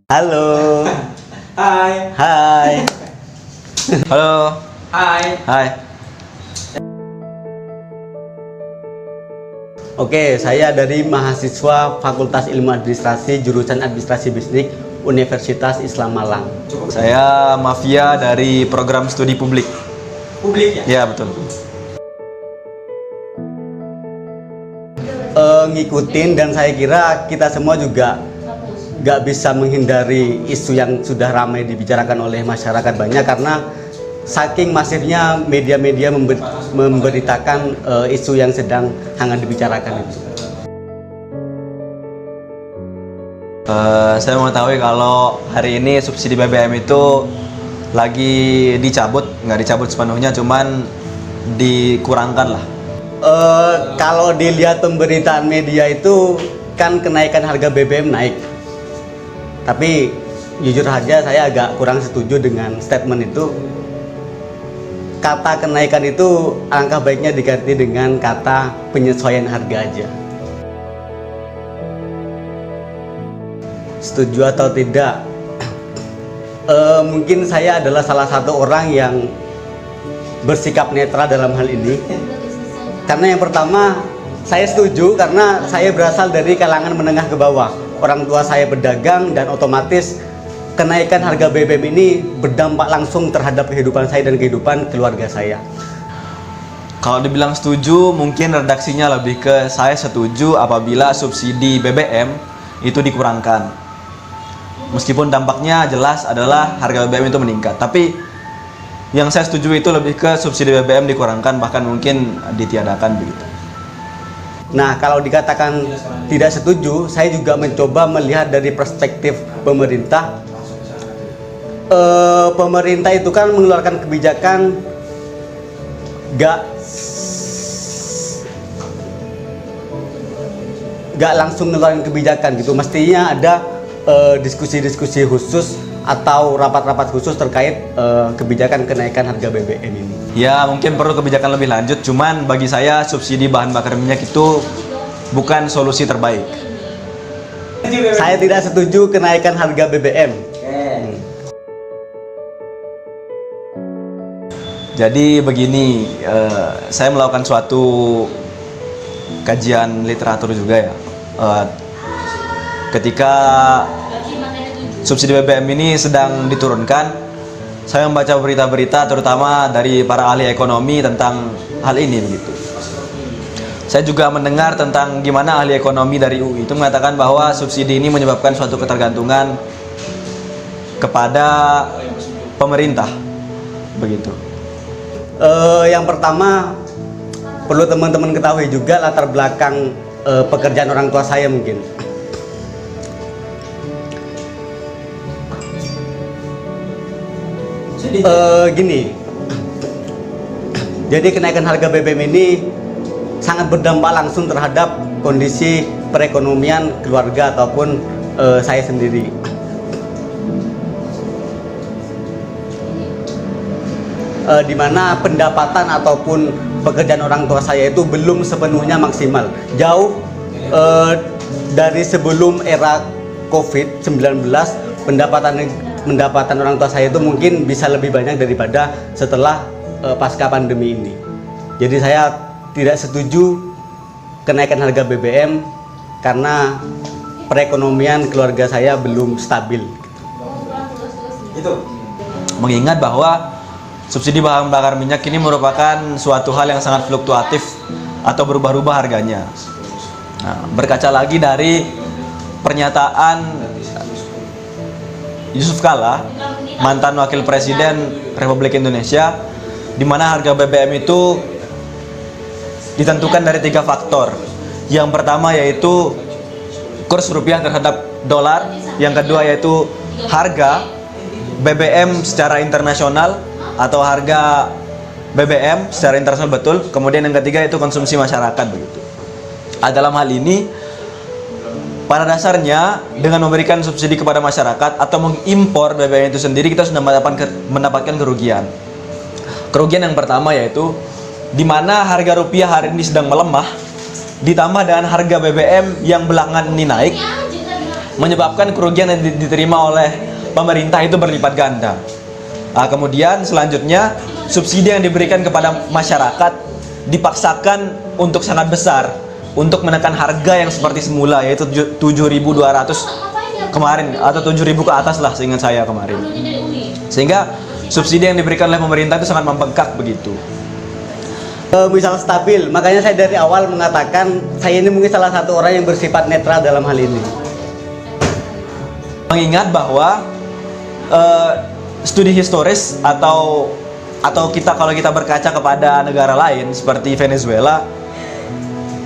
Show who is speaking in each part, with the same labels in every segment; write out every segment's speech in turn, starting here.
Speaker 1: Halo.
Speaker 2: Hai.
Speaker 1: Hai. Halo.
Speaker 2: Hai.
Speaker 1: Hai. Oke, saya dari mahasiswa Fakultas Ilmu Administrasi jurusan Administrasi Bisnis Universitas Islam Malang.
Speaker 3: Saya Mafia dari program studi publik.
Speaker 2: Publik ya?
Speaker 3: Ya, betul.
Speaker 1: Ngikutin, dan saya kira kita semua juga nggak bisa menghindari isu yang sudah ramai dibicarakan oleh masyarakat banyak, karena saking masifnya media-media memberitakan isu yang sedang hangat dibicarakan itu.
Speaker 3: Saya mengetahui kalau hari ini subsidi BBM itu lagi dicabut, nggak dicabut sepenuhnya, cuman dikurangkan lah.
Speaker 1: Kalau dilihat pemberitaan media itu kan kenaikan harga BBM naik. Tapi jujur saja saya agak kurang setuju dengan statement itu. Kata kenaikan itu alangkah baiknya diganti dengan kata penyesuaian harga aja. Setuju atau tidak? Mungkin saya adalah salah satu orang yang bersikap netral dalam hal ini. Karena yang pertama, saya setuju karena saya berasal dari kalangan menengah ke bawah. Orang tua saya berdagang, dan otomatis kenaikan harga BBM ini berdampak langsung terhadap kehidupan saya dan kehidupan keluarga saya.
Speaker 3: Kalau dibilang setuju, mungkin redaksinya lebih ke saya setuju apabila subsidi BBM itu dikurangkan. Meskipun dampaknya jelas adalah harga BBM itu meningkat, tapi yang saya setuju itu lebih ke subsidi BBM dikurangkan, bahkan mungkin ditiadakan begitu.
Speaker 1: Nah, kalau dikatakan tidak setuju, saya juga mencoba melihat dari perspektif pemerintah. Pemerintah itu kan mengeluarkan kebijakan gak langsung mengeluarkan kebijakan gitu. Mestinya ada diskusi-diskusi khusus atau rapat-rapat khusus terkait kebijakan kenaikan harga BBM ini.
Speaker 3: Ya, mungkin perlu kebijakan lebih lanjut, cuman bagi saya subsidi bahan bakar minyak itu bukan solusi terbaik.
Speaker 1: Saya tidak setuju kenaikan harga BBM.
Speaker 3: Jadi begini, saya melakukan suatu kajian literatur juga ya. Ketika subsidi BBM ini sedang diturunkan, saya membaca berita-berita terutama dari para ahli ekonomi tentang hal ini begitu. Saya juga mendengar tentang gimana ahli ekonomi dari UI itu mengatakan bahwa subsidi ini menyebabkan suatu ketergantungan kepada pemerintah begitu.
Speaker 1: Yang pertama, perlu teman-teman ketahui juga latar belakang pekerjaan orang tua saya mungkin. Gini, jadi kenaikan harga BBM ini sangat berdampak langsung terhadap kondisi perekonomian keluarga ataupun saya sendiri. Di mana pendapatan ataupun pekerjaan orang tua saya itu belum sepenuhnya maksimal. Jauh dari sebelum era COVID-19, pendapatan orang tua saya itu mungkin bisa lebih banyak daripada setelah pasca pandemi ini. Jadi saya tidak setuju kenaikan harga BBM karena perekonomian keluarga saya belum stabil.
Speaker 3: Itu mengingat bahwa subsidi bahan bakar minyak ini merupakan suatu hal yang sangat fluktuatif atau berubah-ubah harganya. Nah, berkaca lagi dari pernyataan Yusuf Kalla, mantan wakil presiden Republik Indonesia, di mana harga BBM itu ditentukan dari 3 faktor. Yang pertama yaitu kurs rupiah terhadap dolar, yang kedua yaitu harga BBM secara internasional atau harga BBM secara internasional betul, kemudian yang ketiga itu konsumsi masyarakat begitu. Dalam hal ini pada dasarnya dengan memberikan subsidi kepada masyarakat atau mengimpor BBM itu sendiri, kita sudah mendapatkan kerugian. Kerugian yang pertama yaitu di mana harga rupiah hari ini sedang melemah, ditambah dengan harga BBM yang belakangan ini naik, menyebabkan kerugian yang diterima oleh pemerintah itu berlipat ganda. Kemudian selanjutnya subsidi yang diberikan kepada masyarakat dipaksakan untuk sangat besar untuk menekan harga yang seperti semula, yaitu 7.200 kemarin atau 7.000 ke atas lah seingat saya kemarin. Sehingga subsidi yang diberikan oleh pemerintah itu sangat membengkak begitu.
Speaker 1: Misal stabil, makanya saya dari awal mengatakan saya ini mungkin salah satu orang yang bersifat netral dalam hal ini.
Speaker 3: Mengingat bahwa studi historis atau kita kalau kita berkaca kepada negara lain seperti Venezuela,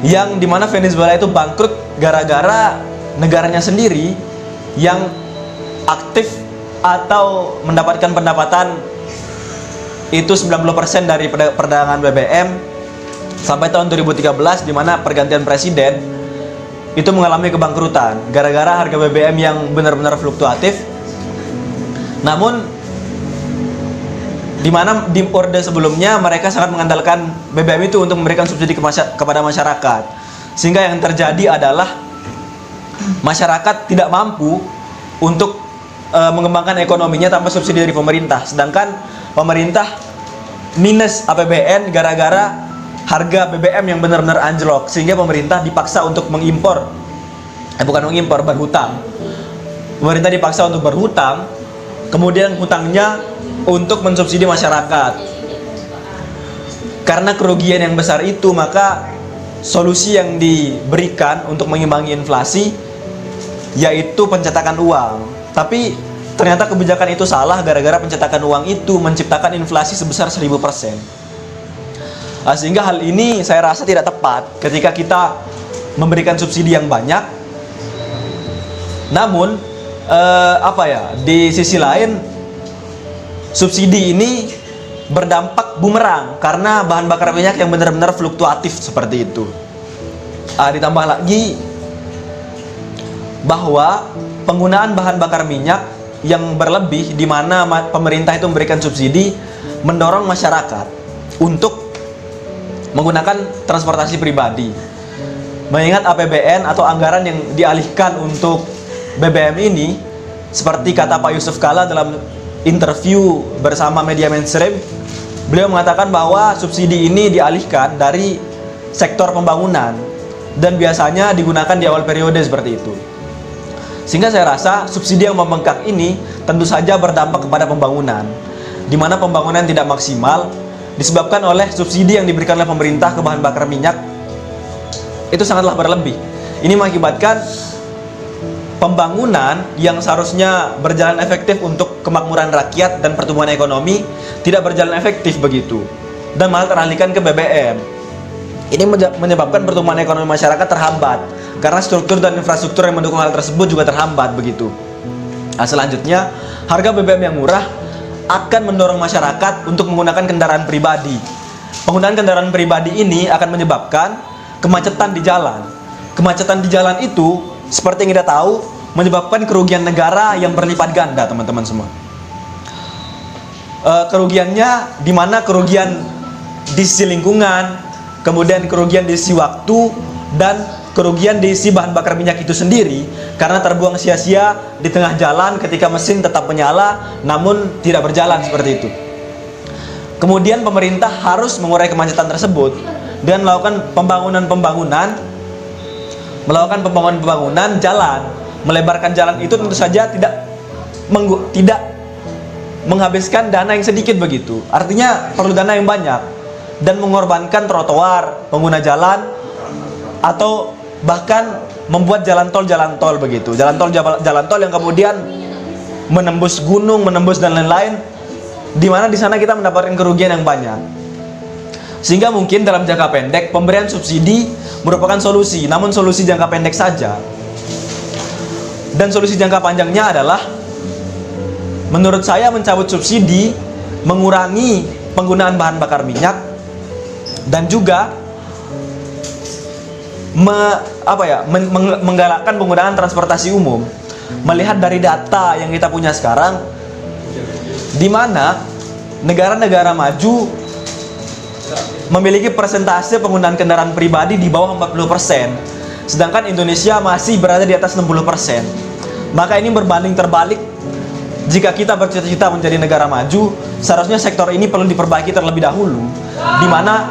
Speaker 3: yang dimana Venezuela itu bangkrut gara-gara negaranya sendiri yang aktif atau mendapatkan pendapatan itu 90% dari perdagangan BBM sampai tahun 2013, di mana pergantian presiden itu mengalami kebangkrutan gara-gara harga BBM yang benar-benar fluktuatif. Namun di mana di orde sebelumnya mereka sangat mengandalkan BBM itu untuk memberikan subsidi kepada masyarakat, sehingga yang terjadi adalah masyarakat tidak mampu untuk mengembangkan ekonominya tanpa subsidi dari pemerintah, sedangkan pemerintah minus APBN gara-gara harga BBM yang benar-benar anjlok, sehingga pemerintah dipaksa untuk berhutang. Pemerintah dipaksa untuk berhutang, kemudian hutangnya untuk mensubsidi masyarakat. Karena kerugian yang besar itu, maka solusi yang diberikan untuk mengimbangi inflasi yaitu pencetakan uang. Tapi ternyata kebijakan itu salah gara-gara pencetakan uang itu menciptakan inflasi sebesar 1000%. Sehingga hal ini saya rasa tidak tepat ketika kita memberikan subsidi yang banyak. Namun di sisi lain subsidi ini berdampak bumerang karena bahan bakar minyak yang benar-benar fluktuatif seperti itu. Ditambah lagi bahwa penggunaan bahan bakar minyak yang berlebih, di mana pemerintah itu memberikan subsidi, mendorong masyarakat untuk menggunakan transportasi pribadi. Mengingat APBN atau anggaran yang dialihkan untuk BBM ini, seperti kata Pak Yusuf Kalla dalam interview bersama media mainstream, beliau mengatakan bahwa subsidi ini dialihkan dari sektor pembangunan dan biasanya digunakan di awal periode seperti itu. Sehingga saya rasa subsidi yang membengkak ini tentu saja berdampak kepada pembangunan, di mana pembangunan tidak maksimal disebabkan oleh subsidi yang diberikan oleh pemerintah ke bahan bakar minyak itu sangatlah berlebih. Ini mengakibatkan pembangunan yang seharusnya berjalan efektif untuk kemakmuran rakyat dan pertumbuhan ekonomi tidak berjalan efektif begitu, dan malah teralihkan ke BBM. Ini menyebabkan pertumbuhan ekonomi masyarakat terhambat karena struktur dan infrastruktur yang mendukung hal tersebut juga terhambat begitu. Selanjutnya, harga BBM yang murah akan mendorong masyarakat untuk menggunakan kendaraan pribadi. Penggunaan kendaraan pribadi ini akan menyebabkan kemacetan di jalan. Kemacetan di jalan itu, seperti yang kita tahu, menyebabkan kerugian negara yang berlipat ganda, teman-teman semua. Kerugiannya di mana kerugian di sisi lingkungan, kemudian kerugian di sisi waktu, dan kerugian di sisi bahan bakar minyak itu sendiri karena terbuang sia-sia di tengah jalan ketika mesin tetap menyala namun tidak berjalan seperti itu. Kemudian pemerintah harus mengurai kemacetan tersebut dan melakukan pembangunan jalan. Melebarkan jalan itu tentu saja tidak menghabiskan dana yang sedikit begitu. Artinya perlu dana yang banyak dan mengorbankan trotoar, pengguna jalan, atau bahkan membuat jalan tol begitu. Jalan tol yang kemudian menembus gunung, menembus dan lain-lain, di mana di sana kita mendapatkan kerugian yang banyak. Sehingga mungkin dalam jangka pendek pemberian subsidi merupakan solusi, namun solusi jangka pendek saja. Dan solusi jangka panjangnya adalah, menurut saya, mencabut subsidi, mengurangi penggunaan bahan bakar minyak, dan juga menggalakkan penggunaan transportasi umum. Melihat dari data yang kita punya sekarang, di mana negara-negara maju memiliki persentase penggunaan kendaraan pribadi di bawah 40%, sedangkan Indonesia masih berada di atas 60%. Maka ini berbanding terbalik. Jika kita bercita-cita menjadi negara maju, seharusnya sektor ini perlu diperbaiki terlebih dahulu, di mana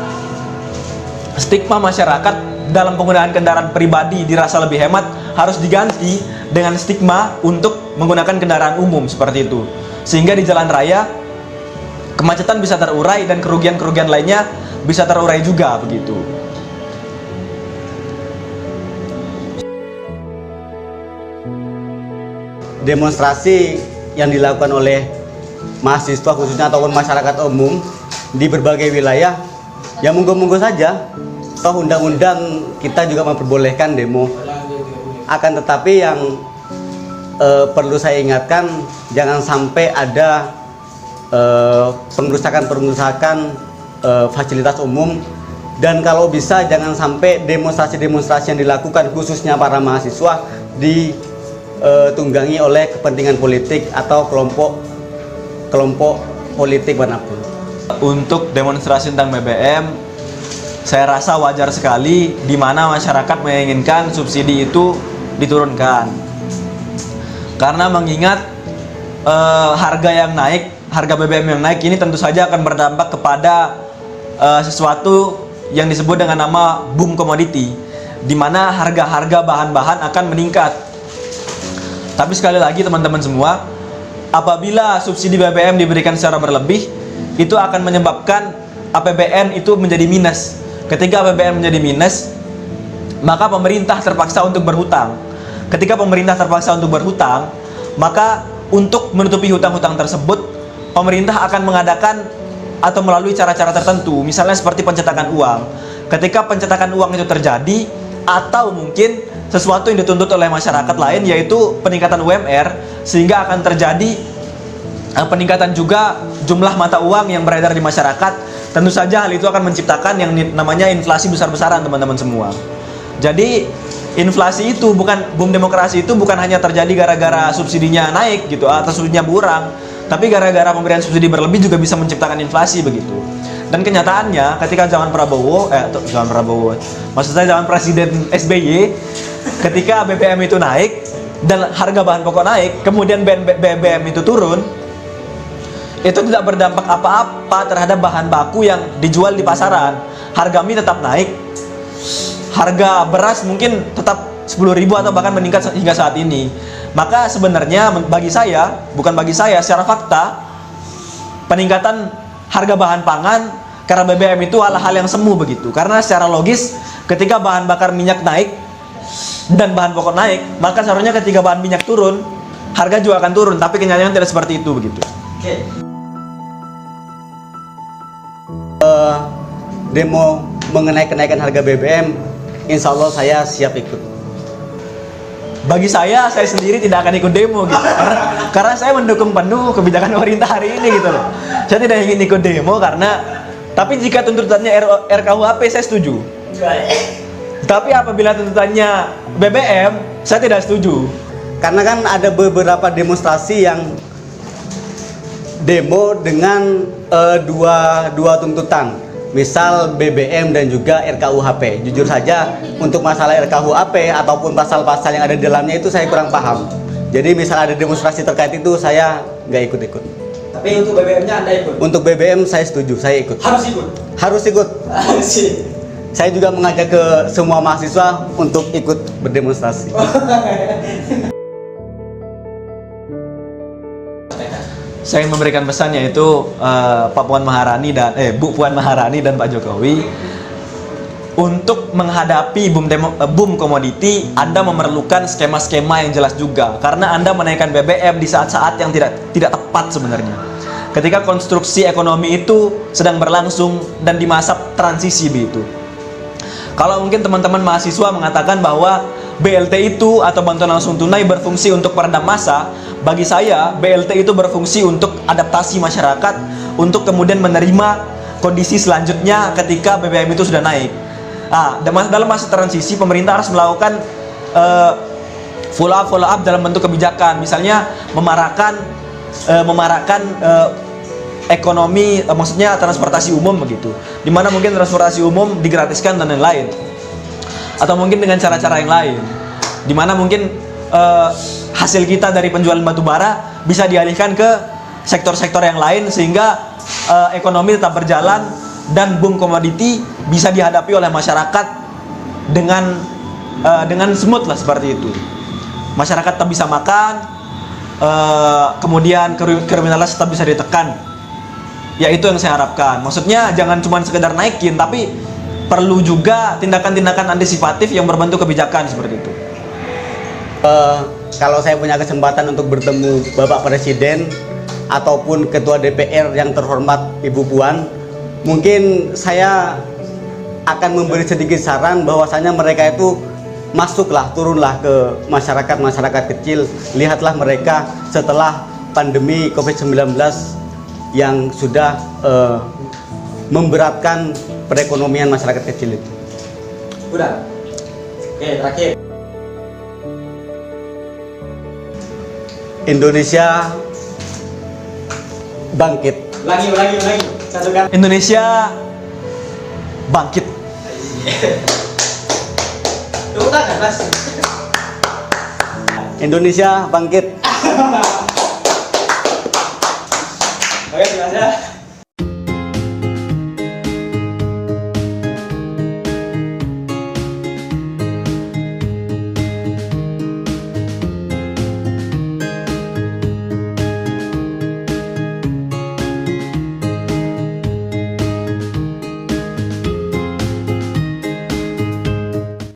Speaker 3: stigma masyarakat dalam penggunaan kendaraan pribadi dirasa lebih hemat harus diganti dengan stigma untuk menggunakan kendaraan umum seperti itu. Sehingga di jalan raya kemacetan bisa terurai dan kerugian-kerugian lainnya bisa terurai juga begitu.
Speaker 1: Demonstrasi yang dilakukan oleh mahasiswa khususnya ataupun masyarakat umum di berbagai wilayah, ya monggo-monggo saja. Toh undang-undang kita juga memperbolehkan demo. Akan tetapi yang perlu saya ingatkan, jangan sampai ada pengerusakan fasilitas umum, dan kalau bisa jangan sampai demonstrasi-demonstrasi yang dilakukan khususnya para mahasiswa ditunggangi oleh kepentingan politik atau kelompok politik manapun.
Speaker 3: Untuk demonstrasi tentang BBM, saya rasa wajar sekali di mana masyarakat menginginkan subsidi itu diturunkan. Karena mengingat harga yang naik, harga BBM yang naik ini tentu saja akan berdampak kepada sesuatu yang disebut dengan nama boom komoditi, di mana harga-harga bahan-bahan akan meningkat. Tapi sekali lagi teman-teman semua, apabila subsidi BBM diberikan secara berlebih, itu akan menyebabkan APBN itu menjadi minus. Ketika APBN menjadi minus, maka pemerintah terpaksa untuk berhutang. Ketika pemerintah terpaksa untuk berhutang, maka untuk menutupi hutang-hutang tersebut, pemerintah akan mengadakan atau melalui cara-cara tertentu, misalnya seperti pencetakan uang. Ketika pencetakan uang itu terjadi, atau mungkin sesuatu yang dituntut oleh masyarakat lain, yaitu peningkatan UMR, sehingga akan terjadi peningkatan juga jumlah mata uang yang beredar di masyarakat. Tentu saja hal itu akan menciptakan yang namanya inflasi besar-besaran teman-teman semua. Jadi inflasi itu bukan, boom demokrasi itu bukan hanya terjadi gara-gara subsidinya naik gitu atau subsidinya berkurang, tapi gara-gara pemberian subsidi berlebih juga bisa menciptakan inflasi begitu. Dan kenyataannya ketika zaman zaman Presiden SBY, ketika BBM itu naik dan harga bahan pokok naik, kemudian BBM itu turun, itu tidak berdampak apa-apa terhadap bahan baku yang dijual di pasaran. Harga mie tetap naik, harga beras mungkin tetap 10.000 atau bahkan meningkat hingga saat ini. Maka sebenarnya bagi saya, bukan bagi saya, secara fakta, peningkatan harga bahan pangan karena BBM itu hal-hal yang semu begitu. Karena secara logis, ketika bahan bakar minyak naik dan bahan pokok naik, maka seharusnya ketika bahan minyak turun, harga juga akan turun. Tapi kenyataannya tidak seperti itu begitu.
Speaker 1: Demo mengenai kenaikan harga BBM, insya Allah saya siap ikut.
Speaker 3: Bagi saya sendiri tidak akan ikut demo gitu, karena saya mendukung penuh kebijakan pemerintah hari ini gitu loh. Saya tidak ingin ikut demo tapi jika tuntutannya RKUHP saya setuju. Tapi apabila tuntutannya BBM, saya tidak setuju.
Speaker 1: Karena kan ada beberapa demonstrasi yang demo dengan dua tuntutan. Misal BBM dan juga RKUHP. Jujur saja untuk masalah RKUHP ataupun pasal-pasal yang ada di dalamnya itu saya kurang paham. Jadi misal ada demonstrasi terkait itu saya nggak ikut-ikut.
Speaker 2: Tapi untuk BBM-nya Anda ikut?
Speaker 1: Untuk BBM saya setuju, saya ikut.
Speaker 2: Harus ikut?
Speaker 1: Harus ikut. Saya juga mengajak ke semua mahasiswa untuk ikut berdemonstrasi.
Speaker 3: Saya ingin memberikan pesan yaitu Pak Puan Maharani dan Bu Puan Maharani dan Pak Jokowi, untuk menghadapi boom komoditi, Anda memerlukan skema-skema yang jelas juga, karena Anda menaikkan BBM di saat-saat yang tidak tepat sebenarnya. Ketika konstruksi ekonomi itu sedang berlangsung dan di masa transisi begitu. Kalau mungkin teman-teman mahasiswa mengatakan bahwa BLT itu atau bantuan langsung tunai berfungsi untuk peredam massa, bagi saya BLT itu berfungsi untuk adaptasi masyarakat untuk kemudian menerima kondisi selanjutnya ketika BBM itu sudah naik. Nah, dalam masa transisi pemerintah harus melakukan follow up dalam bentuk kebijakan, misalnya memarakkan ekonomi, maksudnya transportasi umum begitu, dimana mungkin transportasi umum digratiskan dan lain-lain, atau mungkin dengan cara-cara yang lain, dimana mungkin hasil kita dari penjualan batu bara bisa dialihkan ke sektor-sektor yang lain sehingga ekonomi tetap berjalan dan boom komoditi bisa dihadapi oleh masyarakat dengan smooth lah seperti itu. Masyarakat tetap bisa makan, kemudian kriminalitas tetap bisa ditekan. Ya itu yang saya harapkan. Maksudnya jangan cuma sekedar naikin, tapi perlu juga tindakan-tindakan antisipatif yang berbentuk kebijakan seperti itu.
Speaker 1: Kalau saya punya kesempatan untuk bertemu Bapak Presiden ataupun Ketua DPR yang terhormat Ibu Puan, mungkin saya akan memberi sedikit saran bahwasanya mereka itu masuklah, turunlah ke masyarakat kecil, lihatlah mereka setelah pandemi COVID-19 yang sudah memberatkan perekonomian masyarakat kecil itu.
Speaker 2: Udah. Oke, terakhir.
Speaker 1: Indonesia bangkit.
Speaker 2: Lagi. Satu kata.
Speaker 3: Indonesia bangkit.
Speaker 2: Tepuk tangan, Mas.
Speaker 1: Indonesia bangkit.